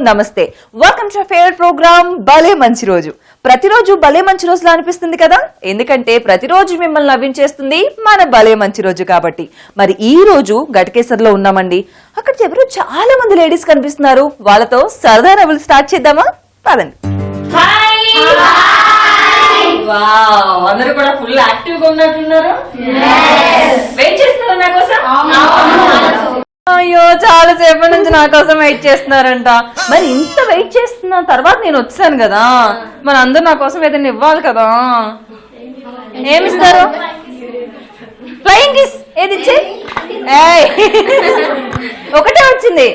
నమస్తే. Welcome to favourite programme భలే మంచి రోజు. ప్రతిరోజు భలే మంచి రోజులా అనిపిస్తుంది కదా, ఎందుకంటే ప్రతిరోజు మిమ్మల్ని నవ్వించేస్తుంది మన భలే మంచి రోజు కాబట్టి. మరి ఈ రోజు గట్కేసర్లో ఉన్నామండి. అక్కడ ఎవరు చాలా మంది లేడీస్ కనిపిస్తున్నారు. వాళ్ళతో సరదా నవ్వులు స్టార్ట్ చేద్దామా? పదండి. అందరూ కూడా ఫుల్ యాక్టివ్ గా ఉన్నట్లున్నారు. వెయిట్ చేస్తున్నారు నా కోసం. అయ్యో, చాలా సేపటి నుంచి నా కోసం వెయిట్ చేస్తున్నారంట. మరి ఇంత వెయిట్ చేస్తున్న తర్వాత నేను వచ్చాను కదా, మరి అందరూ నా కోసం ఏదైనా ఇవ్వాలి కదా. ఏమిస్తారు? ఫ్లయింగ్ కిస్ ఏది ఇచ్చే? ఒకటే వచ్చింది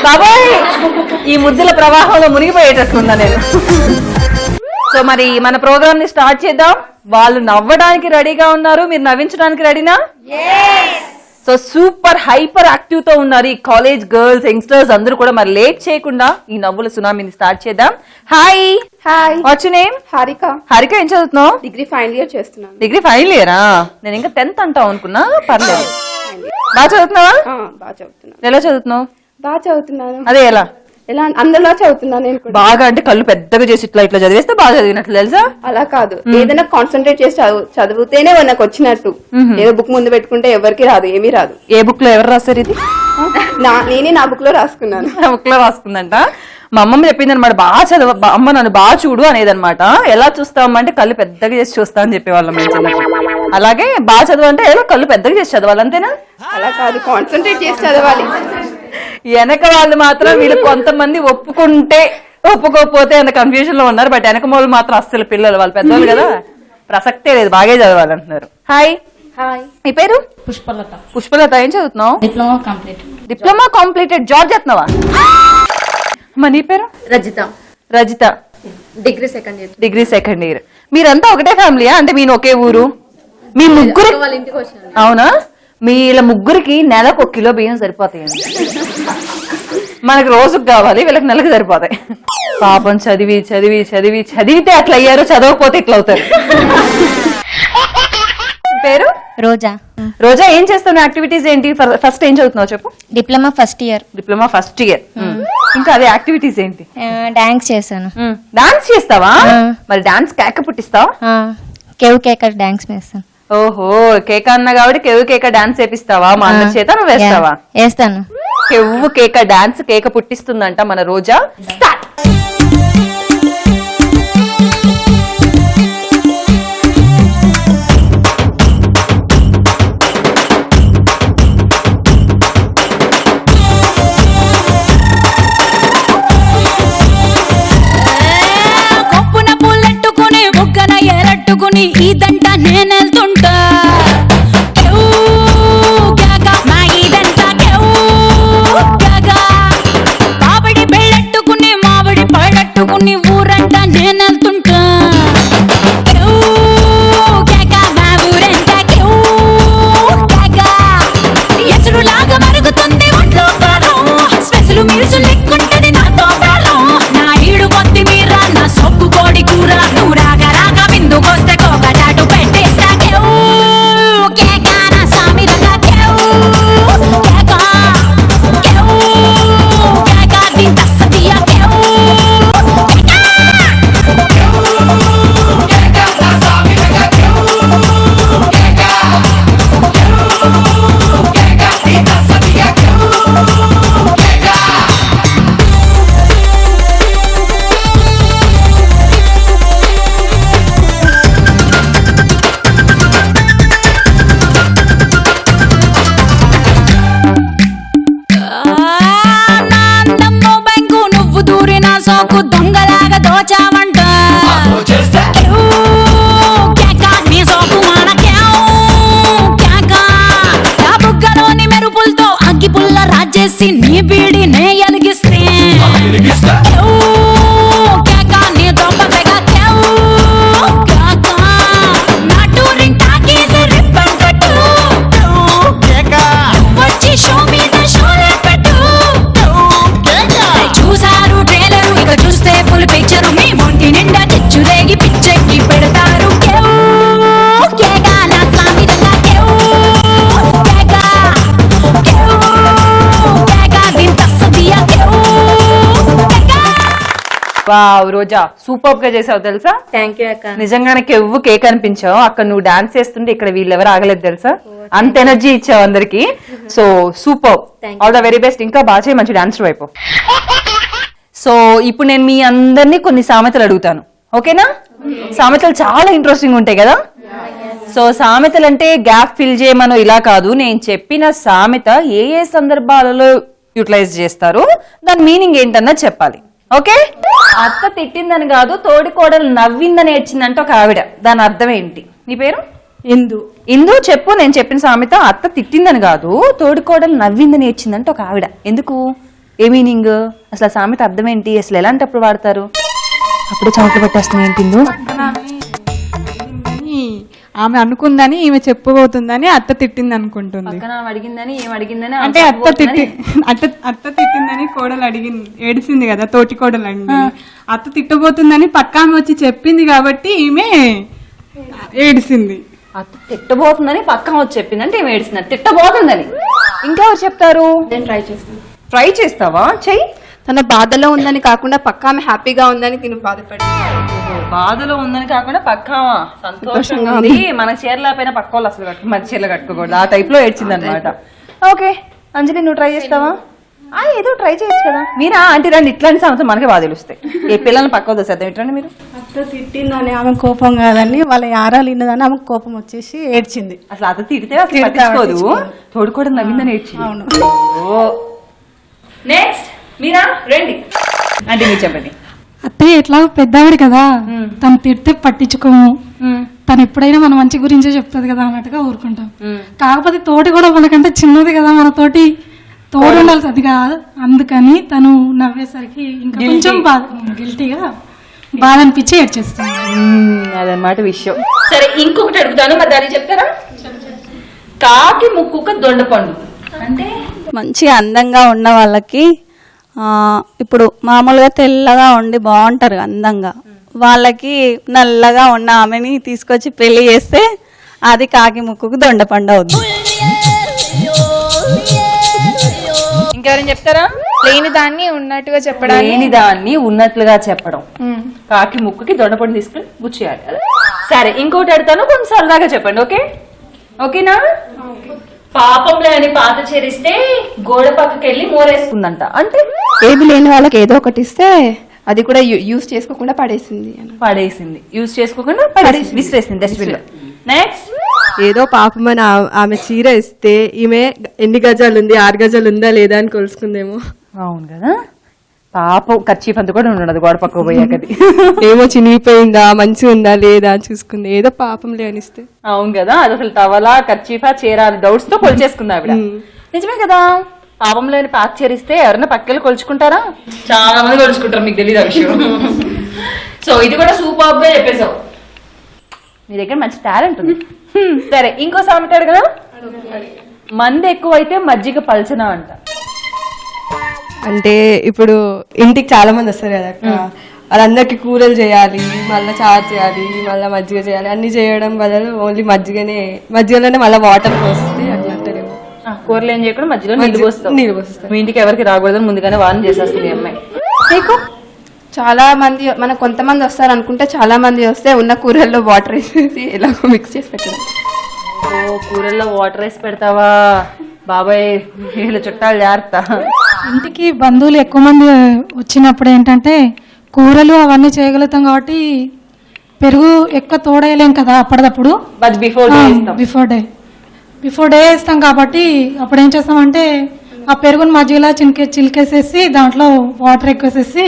బాబాయ్. ఈ ముద్దుల ప్రవాహంలో మునిగిపోయేటట్లుందా నేను. సో మరి మన ప్రోగ్రామ్ ని స్టార్ట్ చేద్దాం. వాళ్ళు నవ్వడానికి రెడీగా ఉన్నారు, మీరు నవ్వించడానికి రెడీనా? సో సూపర్ హైపర్ యాక్టివ్ తో ఉన్నారు ఈ కాలేజ్ గర్ల్స్, యంగ్స్టర్స్ అందరూ కూడా. మరి లేట్ చేయకుండా ఈ నవ్వుల సునామీని స్టార్ట్ చేద్దాం. Hi hi, what's your name? Harika. Harika, ఏం చదువుతున్నావు? డిగ్రీ ఫైనల్ ఇయర్ చేస్తున్నాను. డిగ్రీ ఫైనల్ ఇయరా? నేను ఇంకా 10th అంటావు అనుకున్నా. పర్లేదు. బాగా చదువుతున్నావా? బాగా చదువుతున్నాను. ఎలా చదువుతున్నావు? బాగా చదువుతున్నాను. అదే ఎలా? ఎలా అందరిలా చదువుతున్నాను నేను కూడా. బాగా అంటే కళ్ళు పెద్దగా చేసి ఇట్లా ఇట్లా చదివేస్తే బాగా చదివినట్లు తెలుసా? అలా కాదు, ఏదైనా కాన్సన్ట్రేట్ చేసి చదివితేనే నాకు వచ్చినట్టు. ఏదో బుక్ ముందు పెట్టుకుంటే ఎవరికి రాదు, ఏమీ రాదు. ఏ బుక్ లో ఎవరు రాశారు ఇది? నేనే నా బుక్ లో రాసుకున్నాను. బుక్ లో రాసుకుందంట. మా అమ్మమ్మ చెప్పింది అనమాట, బాగా చదువు అమ్మ, నన్ను బాగా చూడు అనేది అనమాట. ఎలా చూస్తామంటే కళ్ళు పెద్దగా చేసి చూస్తా అని చెప్పేవాళ్ళం మేము చిన్నప్పుడు. అలాగే బాగా చదువు అంటే ఏదో కళ్ళు పెద్దగా చేసి చదవాలి, అంతేనా? అలా కాదు, కాన్సన్ట్రేట్ చేసి చదవాలి. వెనక వాళ్ళు మాత్రం వీళ్ళు కొంతమంది ఒప్పుకుంటే ఒప్పుకోకపోతే అంత కన్ఫ్యూజన్ లో ఉన్నారు. బట్ వెనక వాళ్ళు మాత్రం అస్సలు పిల్లలు, వాళ్ళు పెద్దవాళ్ళు కదా, ప్రసక్తే లేదు, బాగా చదవాలంటున్నారు. హాయ్. హాయ్, మీ పేరు? పుష్పలత. పుష్పలత, ఏం చదువుతున్నావు? Diploma complete. Diploma completed. Job చేస్తున్నావా? మరి నీ పేరు? Rajitha. Rajitha, degree second year. Degree second year. మీరంతా ఒకటే ఫ్యామిలీయా? అంటే మీ ఒకే ఊరు? మీ ముగ్గురు? వాళ్ళ ఇంటికి వచ్చాను. అవునా? వీళ్ళ ముగ్గురికి నెలకు 1 కిలో బియ్యం సరిపోతాయండి. మనకు రోజుకు కావాలి, వీళ్ళకి నెలకు సరిపోతాయి. పాపం చదివి చదివి చదివి చదివితే అట్లా అయ్యారు, చదవకపోతే ఇట్లా అవుతారు. పేరు? రోజా. రోజా, ఏం చేస్తున్నావు? యాక్టివిటీస్ ఏంటి? ఫస్ట్ ఏం చదువుతున్నావు చెప్పు. Diploma first year. Diploma first year. ఇంకా అదే యాక్టివిటీస్ ఏంటి? డాన్స్ చేశాను. డాన్స్ చేస్తావా? మరి డాన్స్ కేక పుట్టిస్తావా? కేవ్ కేక డాన్స్ వేస్తాను. ఓహో, కేక అన్న కాబట్టి కెవ్వు కేక డాన్స్ వేపిస్తావా? మా అన్న చేత నువ్వు వేస్తావా? వేస్తాను. కెవ్వు కేక డాన్స్ కేక పుట్టిస్తుందంట మన రోజా. స్టార్ట్. కొప్పున పూలెట్టుకుని బుగ్గన ఎరట్టుకుని ఇదంట నేనెళ్తుంటా. మామిడి బెళ్ళట్టుకుని మామిడి పళ్ళట్టుకుని ఊరంట నేనెళ్తుంటా. ఎసురులాగా మరుగుతుంది ఒంట్లో కారం, స్పెషల్ మీల్స్ లెక్కుంటది నాతో కాలం. నా ఈడు కొద్ది మీర నా సొప్పు కోడి కూర, నువ్వు రాగా రాగా విందుకొస్తే కోకటాటు పెట్టేస్తా. కేకానా సామి రంగా కేకా కేకా దింత సతియా సోకు దొంగలాగా దోచావంట. నీ సోకు నా బుగ్గలోని మెరుపులతో అగ్గి పుల్ల రాజేసి నీ బీడి నే ఎలిగిస్తే. నీ దొంగ తెగ నా టూరింగ్ టాకీస్ రిబ్బన్ కట్టు, వచ్చి షో మీద షోలే పెట్టు. చూసారు ట్రైలరు, ఇక చూస్తే ఫుల్ పిక్చరు. మీ మొంటి నిండా చిచ్చురేగి పిచ్చెక్కి పెడతారు. వింత వావ్ రోజా సూపర్ గా చేసావు తెలుసా. థ్యాంక్ యూ అక్క. నిజంగానే కెవ్వు కేక్ అనిపించావు. అక్కడ నువ్వు డాన్స్ చేస్తుంటే ఇక్కడ వీళ్ళెవరు ఆగలేదు తెలుసా. అంత ఎనర్జీ ఇచ్చావు అందరికి. So super, all the very best. ఇంకా బాగా చేయి, మంచి డాన్స్ వైపు. సో ఇప్పుడు నేను మీ అందరినీ కొన్ని సామెతలు అడుగుతాను, ఓకేనా? సామెతలు చాలా ఇంట్రెస్టింగ్ ఉంటాయి కదా. సో సామెతలు అంటే గ్యాప్ ఫిల్ చేయమనో ఇలా కాదు, నేను చెప్పిన సామెత ఏ ఏ సందర్భాలలో యూటిలైజ్ చేస్తారు, దాని మీనింగ్ ఏంటన్నది చెప్పాలి, ఓకే? అత్త తిట్టిందని కాదు, తోడి కోడలు నవ్విందని ఏడ్చిందంటే ఒక ఆవిడ, దాని అర్థం ఏంటి? నీ పేరు? ఇందు చెప్పు. నేను చెప్పిన సామెత అత్త తిట్టిందని కాదు, తోడి కోడలు నవ్విందని ఏడ్చిందంటే ఒక ఆవిడ. ఎందుకు? A meaning? అసలు ఆ సామెత అర్థం ఏంటి? అసలు ఎలాంటప్పుడు వాడతారు? అప్పుడే చమట్లు పెట్టేస్తున్నాయి ఏంటి? ఆమె అనుకుందని ఈమె చెప్పబోతుందని అత్త తిట్టింది అనుకుంటుంది. అడిగిందని ఏం అడిగిందని అంటే అత్త తిట్టిందని కోడలు అడిగింది, ఏడిసింది కదా, తోటి కోడలు అడిగింది. అత్త తిట్టబోతుందని పక్క ఆమె వచ్చి చెప్పింది కాబట్టి ఈమె ఏడిసింది. అత్త తిట్టబోతుందని పక్కన వచ్చి చెప్పింది అంటే ఏమి ఏడిసింది? తిట్టబోతుందని. ఇంకెవరు చెప్తారు? నేను ట్రై చేస్తాను. ట్రై చేస్తావా? చెయ్యి. తన బాధలో ఉందని కాకుండా పక్క ఆమె హ్యాపీగా ఉందని తిను బాధపడి, బాధలో ఉందని కాకుండా పక్క సంతోషంగా ఉంది, మన చీరలేకపోయినా పక్క వాళ్ళు అసలు మన చీరలు కట్టుకోకూడదు, ఆ టైప్ లో ఏడ్చింది అనమాట. ఓకే అంజలి, నువ్వు ట్రై చేస్తావా? ఏదో ట్రై చేయొచ్చు కదా. మీరా అంటే రండి, ఇట్లాంటి సంవత్సరం మనకి బాగా తెలుస్తాయి. ఏ పిల్లల్ని పక్క వదిలేసేద్దాం, ఇట్రండి మీరు. అత్త తిట్టిందని ఆమె కోపం కాదని వాళ్ళ యారాలు ఇన్నదని ఆమె కోపం వచ్చేసి ఏడ్చింది. అసలు అత్త తిడితే అసలు పట్టించుకోదు, తోడు కూడా నవ్విందని ఏడ్చింది. నెక్స్ట్ మీరా రండి అంటే మీరు చెప్పండి. అత్తయ్య ఎట్లా పెద్దవాడు కదా, తను తిడితే పట్టించుకోము, తను ఎప్పుడైనా మన మంచి గురించే చెప్తుంది కదా అన్నట్టుగా ఊరుకుంటాం. కాకపోతే తోటి కూడా మనకంటే చిన్నది కదా, మన తోటి తోడు ఉండాల్సి అది కాదు, అందుకని తను నవ్వేసరికి ఇంకా కొంచెం బాధ, గిల్టీగా బాధ అనిపించి ఏడ్చేస్తాను. అదనమాట విషయం. సరే ఇంకొకటి అడుగుతాను, మరి దాన్ని చెప్తారా? కాకి ముక్కుక దొండపండు అంటే మంచి అందంగా ఉన్న వాళ్ళకి ఇప్పుడు మామూలుగా తెల్లగా ఉండి బాగుంటారు అందంగా, వాళ్ళకి నల్లగా ఉన్న ఆమెని తీసుకొచ్చి పెళ్లి చేస్తే అది కాకి ముక్కుకు దొండపండు అవుతుంది. ఇంకెవరైనా చెప్తారా? లేని దాన్ని ఉన్నట్టుగా చెప్పడం, లేని దాన్ని ఉన్నట్లుగా చెప్పడం. కాకి ముక్కుకి దొండపండు తీసుకుని గుచ్చేయాలి. సరే ఇంకోటి అడుగుతాను, కొంచెం సరదాగా చెప్పండి, ఓకే? ఓకేనా? పాపంలో అని పాత చేరిస్తే గోడ పక్కకి వెళ్ళి మోరేసుకుందంట అంటే ఏమి లేని వాళ్ళకి ఏదో ఒకటి ఇస్తే అది కూడా యూజ్ చేసుకోకుండా పడేసింది. యూజ్ చేసుకోకుండా విసిరేసింది డస్ట్బిన్ లో. నెక్స్ట్, ఏదో పాపమని ఆమె చీర ఇస్తే ఈమె ఎన్ని గజాలు ఉంది, 6 గజాలు ఉందా లేదా అని కొలుసుకుందేమో. అవును కదా, పాపం ఖర్చీఫ్ అంతా కూడా ఉండదు గోడ పక్క పోయాకది. ఏమో చినిగిపోయిందా, మంచిగా ఉందా లేదా అని చూసుకుంది, ఏదో పాపం లేనిస్తే. అవును కదా, అది అసలు టవలా ఖర్చీఫా చీర డౌట్స్ తో కొలిచేసుకుంది ఆవిడ. నిజమే కదా, పాపం లేని పాత చేరిస్తే ఎవరైనా పక్కలు కొలుచుకుంటారా? చాలా మంది కొలుచుకుంటారు, మీకు తెలియదు ఆ విషయం. సో ఇది కూడా సూపర్ గా చెప్పేశావు, మీ దగ్గర మంచి టాలెంట్ ఉంది. సరే ఇంకో సామెతాడు కదా, మంది ఎక్కువైతే మజ్జిగ పల్చన అంట. అంటే ఇప్పుడు ఇంటికి చాలా మంది వస్తారు కదా అక్క, వాళ్ళందరికి కూరలు చేయాలి, మళ్ళీ చారు చేయాలి, మళ్ళీ మజ్జిగ చేయాలి, అన్ని చేయడం బదులు ఓన్లీ మజ్జిగలోనే మళ్ళీ వాటర్ పోస్తే అట్లా అంటారేమో. కూరలు ఏం చేయకుండా మధ్యలో నీళ్ళు పోస్తాం. మీ ఇంటికి ఎవరికి రాకూడదని ముందుగానే వార్న్ చేసేస్తుంది అమ్మాయి. నీకు చాలా మంది, మన కొంతమంది వస్తారు అనుకుంటే చాలా మంది వస్తే ఉన్న కూరల్లో వాటర్ వేసేసి ఎలాగో మిక్స్ చేసి పెట్టడం. ఓ కూరల్లో వాటర్ వేసి పెడతావా బాబాయ్, వీళ్ళ చుట్టాలు జాగ్రత్త. ఇంటికి బంధువులు ఎక్కువ మంది వచ్చినప్పుడు ఏంటంటే కూరలు అవన్నీ చేయగలుగుతాం కాబట్టి పెరుగు ఎక్కువ తోడేయలేం కదా అప్పటిదప్పుడు, బిఫోర్ డే వేస్తాం కాబట్టి అప్పుడు ఏం చేస్తామంటే ఆ పెరుగుని మజ్జిగలా చిలికేసేసి దాంట్లో వాటర్ ఎక్కువేసేసి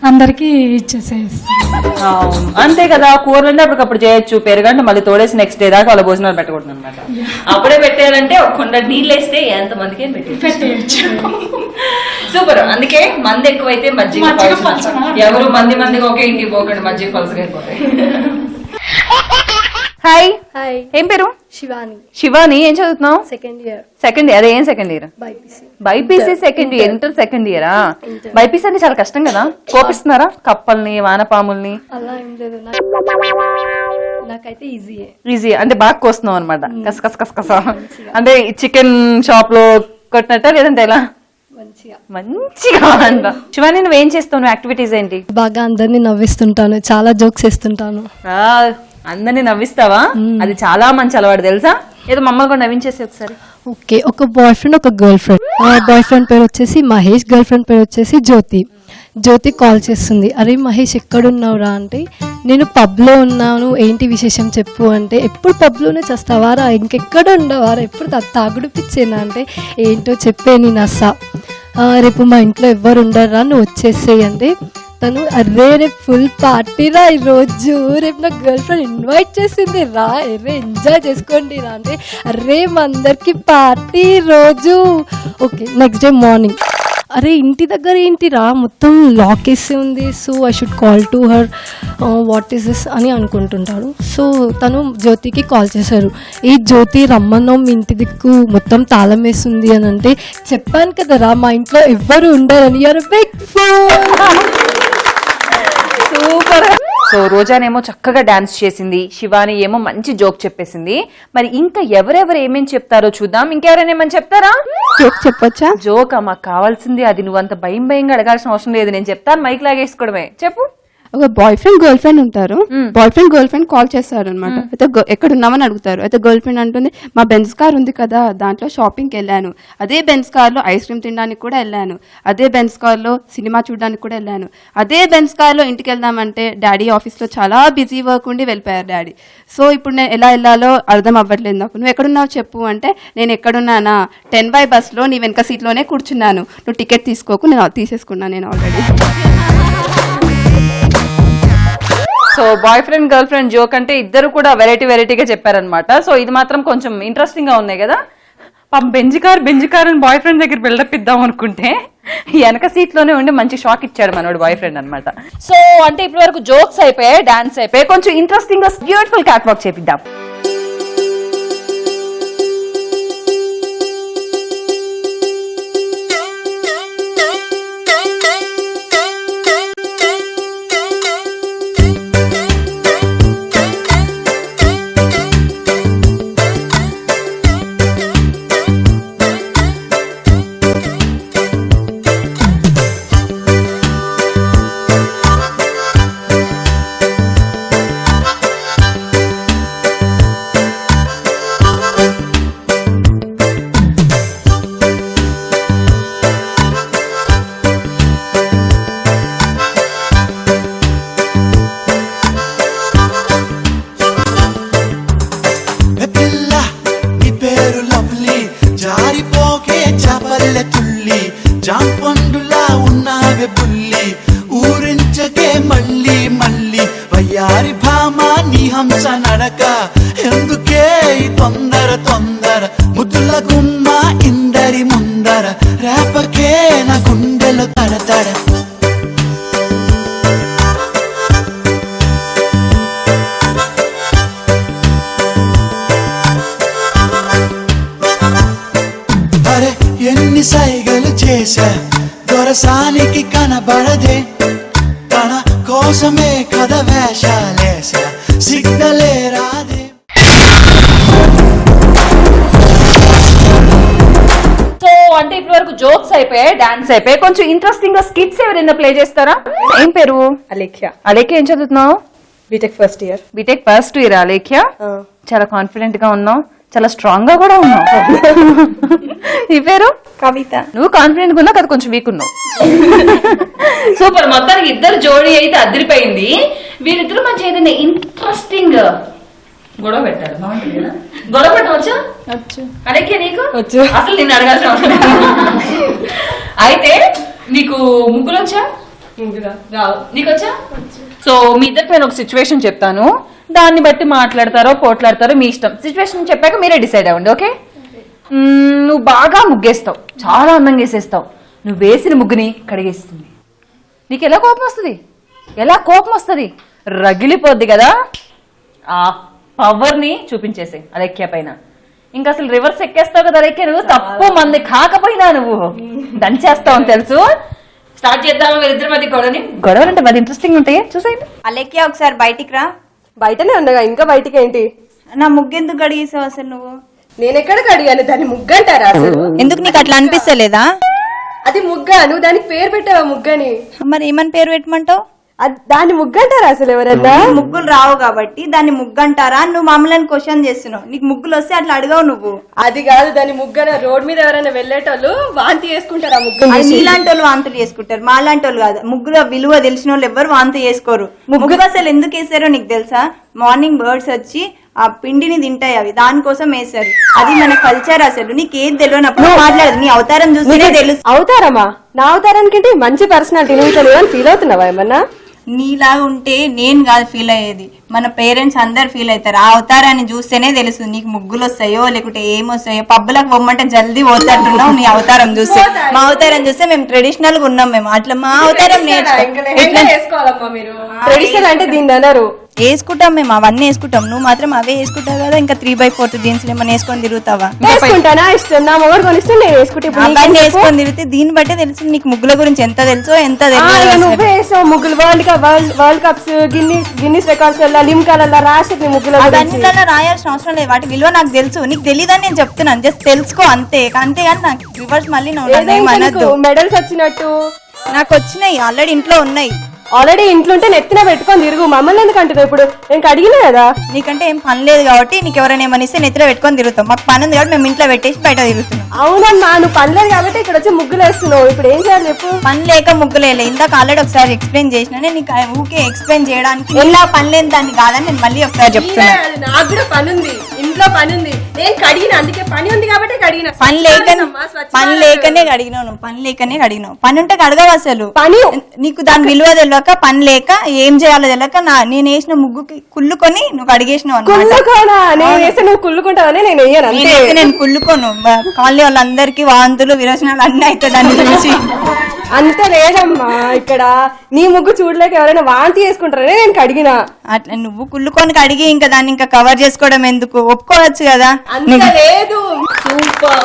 అందరికి ఇచ్చేసేస్తాం. అంతే కదా, కూరలు అంటే అప్పటికప్పుడు చేయొచ్చు, పెరుగంటే మళ్ళీ తోడేసి నెక్స్ట్ డే దాకా వాళ్ళ భోజనాలు పెట్టకూడదు అనమాట. అప్పుడే పెట్టారంటే ఒక కొండ నీళ్ళు వేస్తే ఎంత మందికి పెట్టేయచ్చు. సూపర్. అందుకే మంది ఎక్కువైతే మజ్జిగ ఎవరు మందిగా ఒకే ఇంటికి పోకండి, మజ్జిగ పలుసుగా అయిపోతాయి. హాయ్, ఏం పేరు? శివాని. ఏం చదువుతున్నావు? Second year. అదే ఏం second year? BiPC second year. Inter second ఇయరా? బైపీసీ అంటే చాలా కష్టం కదా, కోపిస్తున్నారా కప్పల్ని వానపాముల్ని? అలా ఏం లేదు, నాకైతే ఈజీ అంటే బాగా కోస్తున్నావు అనమాట. కస అంటే చికెన్ షాప్ లో కొట్టినట్ట లేదంటే ఎలా? మంచిగా అంట. శివాని నువ్వేం చేస్తావు? నువ్వు యాక్టివిటీస్ ఏంటి? బాగా అందరినీ నవ్విస్తుంటాను, చాలా జోక్స్ వేస్తుంటాను. అందరినీ నవ్విస్తావా? అది చాలా మంచి అలవాటు తెలుసా. ఏదో మమ్మల్ని కూడా నవ్వించేసి ఒకసారి. ఓకే, ఒక బాయ్ ఫ్రెండ్, ఒక గర్ల్ ఫ్రెండ్. బాయ్ ఫ్రెండ్ పేరు వచ్చేసి మహేష్, గర్ల్ ఫ్రెండ్ పేరు వచ్చేసి జ్యోతి. జ్యోతి కాల్ చేస్తుంది, అరే మహేష్ ఎక్కడున్నావురా అంటే, నేను పబ్లో ఉన్నాను, ఏంటి విశేషం చెప్పు అంటే, ఎప్పుడు పబ్లోనే చేస్తావారా, ఇంకెక్కడ ఉండవారా, ఎప్పుడు తాగుడు పిచ్చేనా అంటే, ఏంటో చెప్పే నీ నసా, రేపు మా ఇంట్లో ఎవ్వరు ఉండరా, నువ్వు వచ్చేసేయి అంటే, తను అరే రేపు ఫుల్ పార్టీ రా ఈరోజు, రేపు నా గర్ల్ ఫ్రెండ్ ఇన్వైట్ చేసింది రా, అరే ఎంజాయ్ చేసుకోండి రా అంటే, అరే మా అందరికి పార్టీ రోజు. ఓకే, నెక్స్ట్ డే మార్నింగ్, అరే ఇంటి దగ్గర ఏంటిరా మొత్తం లాక్ వేసి ఉంది, so I should call to her, what is this అని అనుకుంటుంటాడు. సో తను జ్యోతికి కాల్ చేశారు, ఈ జ్యోతి రమ్మన్నాం మీ ఇంటి దిక్కు మొత్తం తాళం వేస్తుంది అని అంటే, చెప్పాను కదరా మా ఇంట్లో ఎవ్వరు ఉండరని, you are a big fool. Super. So రోజానేమో చక్కగా డాన్స్ చేసింది, శివాని ఏమో మంచి జోక్ చెప్పేసింది. మరి ఇంకా ఎవరెవరు ఏమేమి చెప్తారో చూద్దాం. ఇంకెవరైనా ఏమని చెప్తారా? జోక్ చెప్పొచ్చా? జోక్ మాకు కావాల్సింది అది. నువ్వంత భయంగా అడగాల్సిన అవసరం లేదు, నేను చెప్తాను, మైక్ లాగేసుకోవడమే. చెప్పు. ఒక బాయ్ ఫ్రెండ్ గర్ల్ ఫ్రెండ్ ఉంటారు, boy friend girl friend call చేస్తారు అనమాట. అయితే ఎక్కడ ఉన్నామని అడుగుతారు. అయితే గర్ల్ ఫ్రెండ్ అంటుంది, మా బెంజ్ కార్ ఉంది కదా దాంట్లో షాపింగ్కి వెళ్ళాను, అదే బెంజ్ కార్లో ఐస్ క్రీమ్ తినడానికి కూడా వెళ్ళాను, అదే బెంజ్ కార్లో సినిమా చూడడానికి కూడా వెళ్ళాను, అదే బెంజ్ కార్లో ఇంటికి వెళ్దామంటే డాడీ ఆఫీస్లో చాలా బిజీ వర్క్ ఉండి వెళ్ళిపోయారు డాడీ. సో ఇప్పుడు నేను ఎలా వెళ్ళాలో అర్థం అవ్వట్లేదు నాకు, నువ్వు ఎక్కడున్నావు చెప్పు అంటే, నేను ఎక్కడున్నానా 10 బస్లో నీ వెనక సీట్లోనే కూర్చున్నాను, నువ్వు టికెట్ తీసుకోకు, నేను తీసేసుకున్నాను నేను already. So boy friend girl friend joke అంటే ఇద్దరు కూడా వెరైటీగా చెప్పారనమాట. సో ఇది మాత్రం కొంచెం ఇంట్రెస్టింగ్ గా ఉన్నాయి కదా. బెంజ్ కార్ అని బాయ్ ఫ్రెండ్ దగ్గర బిల్డప్ ఇద్దాం అనుకుంటే వెనక సీట్ లోనే ఉండి మంచి షాక్ ఇచ్చాడు మనోడు బాయ్ ఫ్రెండ్ అనమాట. సో అంటే ఇప్పటి వరకు జోక్స్ అయిపోయాయి, డాన్స్ అయిపోయాయి, కొంచెం ఇంట్రెస్టింగ్ గా బ్యూటిఫుల్ క్యాట్ వాక్ చేపిద్దాం. జాంపండులా ఉన్నావే బుల్లి, ఊరించకే మళ్ళీ మళ్ళీ వయ్యారి భామా నీ హంస నడక, ఎందుకే తొందర ముద్దుల గుమ్మ ఇందరి ముందర, రేపకే నా గుండెలు తడతడ. అరే ఎన్ని సైగలు చేశా దొరసానికి కనబడదే, తన కోసమే కథ వేషాలేసా సిగ్నలే రాదే. సో అంటే ఇప్పటి వరకు జోక్స్ అయిపోయాయి, డాన్స్ అయిపోయాయి, కొంచెం ఇంట్రెస్టింగ్ గా స్కిట్స్ ఎవరైనా ప్లే చేస్తారా? ఏం పేరు? అలేఖ్య. అలేఖ్య ఏం చదువుతున్నావు? BTech first year. BTech first year. Alekhya చాలా కాన్ఫిడెంట్ గా ఉన్నావు, చాలా స్ట్రాంగ్ గా కూడా ఉన్నావు. నీ పేరు? కవిత. నువ్వు కాన్ఫిడెంట్ గా ఉన్నావు కదా, కొంచెం వీక్ ఉన్నావు. సూపర్. మొత్తానికి ఇద్దరు జోడీ అయితే అదిరిపోయింది. వీరిద్దరు మధ్య ఏదైనా ఇంట్రెస్టింగ్ గొడవ పెట్టారు, బాగుంటుంది కదా. గొడవ పెట్టవచ్చా? అలేఖ్య నీకు వచ్చు. అసలు నేను అడగాల్సిన అవసరం లేదు. అయితే నీకు ముగ్గులు వచ్చా? రావు. నీకు వచ్చా? సో మీ ఇద్దరికి నేను ఒక సిచ్యువేషన్ చెప్తాను, దాన్ని బట్టి మాట్లాడతారో పోట్లాడతారో మీ ఇష్టం. సిచ్యువేషన్ చెప్పాక మీరే డిసైడ్ అవ్వండి. ఓకే? నువ్వు బాగా ముగ్గేస్తావు, చాలా అందంగా వేసేస్తావు, నువ్వు వేసిన ముగ్గుని కడిగేస్తుంది. నీకు ఎలా కోపం వస్తుంది? రగిలిపోద్ది కదా. ఆ పవర్ ని చూపించేసి అలెక్య పైన. ఇంకా అసలు రివర్స్ ఎక్కేస్తావు కదా అలెక్య, నువ్వు తప్పు మంది కాకపోయినా నువ్వు దంచేస్తావు అని తెలుసు. స్టార్ట్ చేద్దాము వీరిద్దరి మధ్య గొడవలు అంటే మరి ఇంట్రెస్టింగ్ ఉంటాయి, చూసేయండి. అలెక్య ఒకసారి బయటికి రా. బయటనే ఉండగా ఇంకా బయటికి ఏంటి? నా ముగ్గెందుకు కడిగేసావు అసలు నువ్వు? నేను ఎక్కడ కడిగాను దాన్ని? ముగ్గంటారా అసలు? ఎందుకు నీకు అట్లా అనిపిస్తలేదా? అది ముగ్గ, నువ్వు దానికి పేరు పెట్టావా ముగ్గని? మరి ఏమని పేరు పెట్టమంటావు? దాన్ని ముగ్గు అంటారా అసలు ఎవరన్నా? ముగ్గులు రావు కాబట్టి దాన్ని ముగ్గు అంటారా? నువ్వు మమ్మల్ని క్వశ్చన్ చేస్తున్నావు. నీకు ముగ్గులు వస్తే అట్లా అడగవు నువ్వు. అది కాదు, దాన్ని ముగ్గన రోడ్ మీద ఎవరైనా వెళ్ళేటోళ్ళు వాంతి చేసుకుంటారు ఆ ముగ్గు. నీలాంటి వాళ్ళు వాంతులు చేసుకుంటారు, మా లాంటి వాళ్ళు కాదు. ముగ్గుల విలువ తెలిసిన వాళ్ళు ఎవరు వాంతి చేసుకోరు. ముగ్గు అసలు ఎందుకు వేసారో నీకు తెలుసా? మార్నింగ్ బర్డ్స్ వచ్చి ఆ పిండిని తింటాయి, అవి దానికోసం వేసారు. అది మన కల్చర్. అసలు నీకు ఏది తెలియనప్పుడు మాట్లాడదు. నీ అవతారం చూస్తేనే తెలుసు. అవతారమా? నా అవతారానికి మంచి పర్సనాలిటీ, నువ్వు ఇట్లా ఫీల్ అవుతున్నావా ఏమన్నా? నీలాగా ఉంటే నేను కాదు ఫీల్ అయ్యేది, మన పేరెంట్స్ అందరు ఫీల్ అవుతారు. ఆ అవతారాన్ని చూస్తేనే తెలుసు నీకు ముగ్గులు వస్తాయో లేకుంటే ఏమొస్తాయో. పబ్బులకు పొమ్మంటే జల్దీ పోతాడున్నావు నీ అవతారం చూస్తే. మా అవతారం చూస్తే మేము ట్రెడిషనల్ గా ఉన్నాం. మేము అట్లా మా అవతారం వేసుకోవాలమ్మా మీరు. ట్రెడిషనల్ అంటే దీన్ని అన్నారు. వేసుకుంటాం మేము, అవన్నీ వేసుకుంటాం. నువ్వు మాత్రం అవే వేసుకుంటావు కదా. ఇంకా 3/4 జీన్స్ ఏమన్నా వేసుకొని తిరుగుతావా? వేసుకుంటానా? ఇష్టం నా మొగడు కొనిస్తే నేను వేసుకుంటే. అవన్నీ వేసుకొని తిరిగితే దీన్ని బట్టే తెలుసు నీకు ముగ్గుల గురించి ఎంత తెలుసో ఎంత తెలుసు. నువ్వే వేసావు ముగ్గులు. వరల్డ్ కప్స్, గిన్నిస్ రికార్డ్స్ లిమ్కాల రాసేది ముగ్గులు. అవన్నీ రాయాల్సిన అవసరం లేదు. వాటి విలువ నాకు తెలుసు, నీకు తెలియదని నేను చెప్తున్నాను. జస్ట్ తెలుసుకో అంతే. అంతేగాని నాకు రివర్స్ మళ్ళీ మెడల్స్ వచ్చినట్టు నాకు వచ్చినాయి, ఆల్రెడీ ఇంట్లో ఉన్నాయి. ఆల్రెడీ ఇంట్లోంటే నెత్తిన పెట్టుకొని తిరుగు. మమ్మల్ని ఎందుకు అంటున్నావు? ఇప్పుడు నేను అడిగినా కదా. నీకంటే ఏం పని లేదు కాబట్టి నీకు ఎవరైనా ఏమని ఇస్తే నెత్తిలో పెట్టుకొని తిరుగుతాం. మాకు పని ఉంది కాబట్టి మేము ఇంట్లో పెట్టేసి బయట తిరుగుతున్నాం. అవునమ్మా, నువ్వు పని లేదు కాబట్టి ఇక్కడ వచ్చి ముగ్గులు వేస్తున్నావు. ఇప్పుడు ఏం చేయాలి చెప్పు? పని లేక ముగ్గులేలే. ఇందాక ఆల్రెడీ ఒకసారి ఎక్స్ప్లెయిన్ చేసిన. నీకు ఊకే ఎక్స్ప్లెయిన్ చేయడానికి ఎలా పని లేని దాన్ని కాదని నేను మళ్ళీ ఒకసారి చెప్తున్నా. నాకు కూడా పని ఉంది, ఇంట్లో పని ఉంది. నేను కడిగిన, అందుకే పని ఉంది కాబట్టి కడిగిన. పని లేకనే కడిగినావు నువ్వు. పని లేకనే కడిగినావు. పని ఉంటే కడగవు అసలు. పని నీకు దాని విలువ తెలియక, పని లేక, ఏం చేయాలో తెలియక నేను వేసిన ముగ్గుకి కుళ్ళుకొని నువ్వు కడిగేసినావు అన్నమాట. నువ్వు కుళ్ళుకుంటావని నేను వేయను. నేను కుళ్ళుకోను. కాలనీ వాళ్ళందరికీ వాంతులు విరోచనాలు అన్నీ అవుతాయి దాన్ని చూసి. అంత లేదమ్మా, ఇక్కడ నీ ముగ్గు చూడలేక ఎవరైనా వాంతి చేసుకుంటారని నేను కడిగిన. అట్లా నువ్వు కుళ్ళుకొని కడిగి ఇంకా దాన్ని ఇంకా కవర్ చేసుకోవడం ఎందుకు? ఒప్పుకోవచ్చు కదా. అంత లేదు. సూపర్.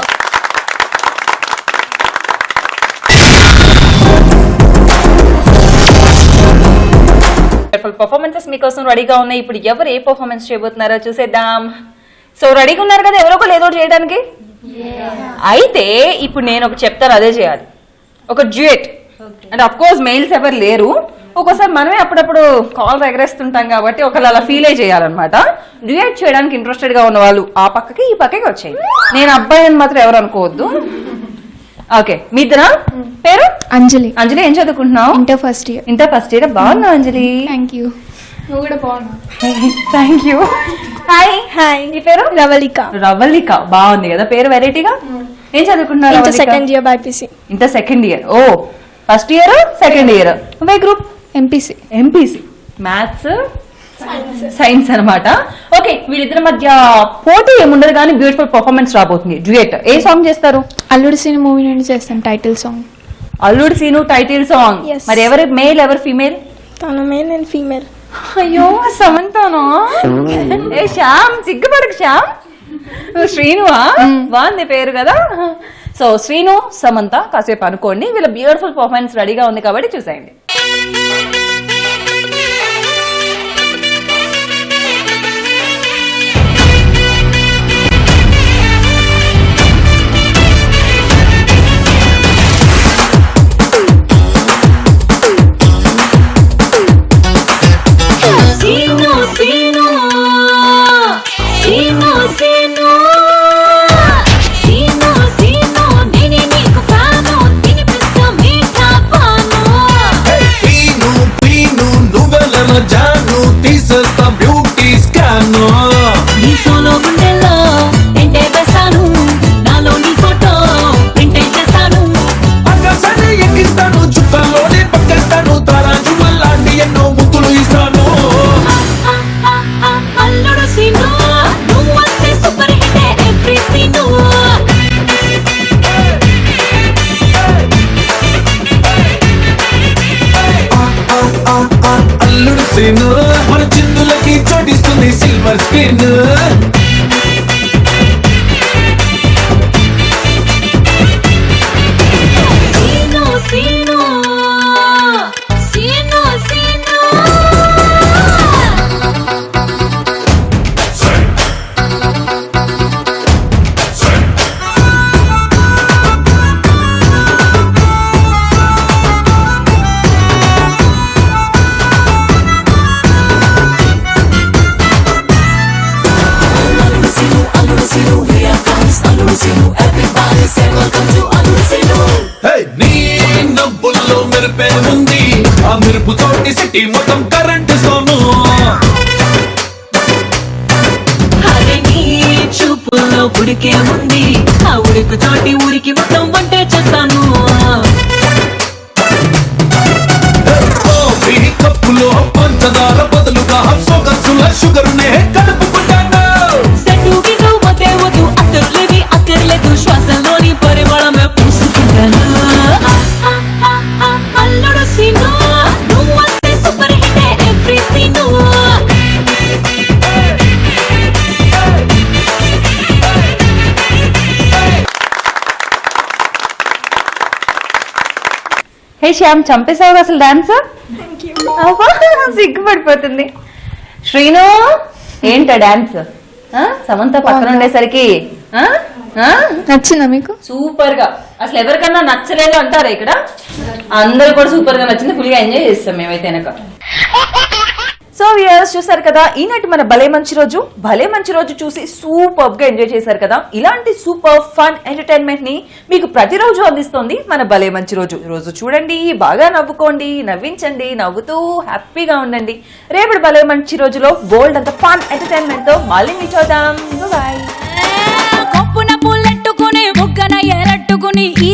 పర్ఫార్మెన్సెస్ మీకోసం రెడీగా ఉన్నాయి. ఇప్పుడు ఎవరు ఏ పర్ఫార్మెన్స్ చేయబోతున్నారో చూసేద్దాం. సో రెడీగా ఉన్నారు కదా ఎవరో ఒకరు ఏదో చేయడానికి? అయితే ఇప్పుడు నేను ఒక చెప్తాను, అదే చేయాలి. ఒక డ్యూయట్. అంటే అఫ్ కోర్స్ మెయిల్స్ ఎవరు లేరు. ఒక్కోసారి మనమే అప్పుడప్పుడు కాల్ ఎగరేస్తుంటాం కాబట్టి ఒకళ్ళు అలా ఫీల్ అయి చేయాలన్నమాట. డ్యూయట్ చేయడానికి ఇంట్రెస్టెడ్ గా ఉన్న వాళ్ళు ఆ పక్కకి ఈ పక్కకి వచ్చేయండి. నేను అబ్బాయి అని మాత్రం ఎవరు అనుకోవద్దు. ఓకే, మీ ఇద్దరా? పేరు? అంజలి. అంజలి, ఏం చదువుకుంటున్నావు? Inter first year. Inter first year. బాగున్నావు అంజలి? Thank you. నువ్వు కూడా బాగున్నావు. Thank you. హాయ్. హాయ్. ఈ పేరు? రవళిక. రవళిక, బాగుంది కదా పేరు, వెరైటీగా. ఏం చదువుకుంటున్నారు? Inter second year BiPC. Inter second year. Oh, first year second year. ఏ group? MPC. MPC, maths science అనమాట. ఓకే, వీళ్ళిద్దరి మధ్య పోటీ ఏముండదు కానీ బ్యూటిఫుల్ పర్ఫార్మెన్స్ రాబోతుంది. డ్యూయట్. ఏ సాంగ్ చేస్తారు? అల్లుడు సీను మూవీ నుండి చేస్తాను, title song. Alludu Seenu title song. మరి ఎవరు మేల్, ఎవరు ఫీమేల్? తను మేల్, నేను ఫీమేల్. అయ్యో సమంతానా? ఏ శ్యామ్, సిగ్గుపడకు శ్యామ్. శ్రీనువా? బాగుంది పేరు కదా. సో శ్రీను, సమంత కాసేపు అనుకోండి. వీళ్ళ బ్యూటిఫుల్ పర్ఫార్మెన్స్ రెడీగా ఉంది కాబట్టి చూసేయండి. సీను సీను సీను సీను సీను సీను నేనే నీకు ఫ్యాను తినిపిస్తా మీఠా పాను. పీను సిటీ మొత్తం కరెంట్ సోను అరే నీ చూపుల్లో ఉడికే ఉంది ఆ ఉడుకు తోటి ఊరికి మొత్తం వంటే చేస్తాను కప్పులో పంచదార బదులుగా సొగసుల షుగర్ నే కలుపుకుంటాను సెట్టుకి వద్దే వద్దు అక్కర్లేవి అక్కర్లేదు శ్వాసలోని పరిమళమే పూసుకుంటాను అల్లుడు సీను నువ్వు వస్తే సూపర్ హిట్ ఎవ్రీ సీను హే శ్యామ్, చంపేశావు అసలు డాన్స్. సిగ్గుపడిపోతుంది. శ్రీను, ఏంటా డాన్స్? సమంత పక్కన ఉండేసరికి నచ్చిందా మీకు? సూపర్ గా. అసలు ఎవరికన్నా నచ్చలేదు అంటారా ఇక్కడ? అందరు కూడా సూపర్ గా నచ్చింది. ఫుల్ గా ఎంజాయ్ చేస్తాం మేమైతే వెనక. సో వ్యూయర్స్, చూసారు కదా ఈనాటి మన భలే మంచి రోజు. భలే మంచి రోజు చూసి సూపర్ గా ఎంజాయ్ చేశారు కదా. ఇలాంటి సూపర్ ఫన్ ఎంటర్టైన్మెంట్ ని మీకు ప్రతిరోజు అందిస్తోంది మన భలే మంచి రోజు. రోజు చూడండి, బాగా నవ్వుకోండి, నవ్వించండి, నవ్వుతూ హ్యాపీగా ఉండండి. రేపటి భలే మంచి రోజులో బోల్డ్ అంత ఫన్ ఎంటర్టైన్మెంట్ తో మళ్ళీ మీట్ అవుదాం. బాయ్. కొప్పున పుల్లెట్టుకుని బుగ్గన ఎరట్టుకుని ఈ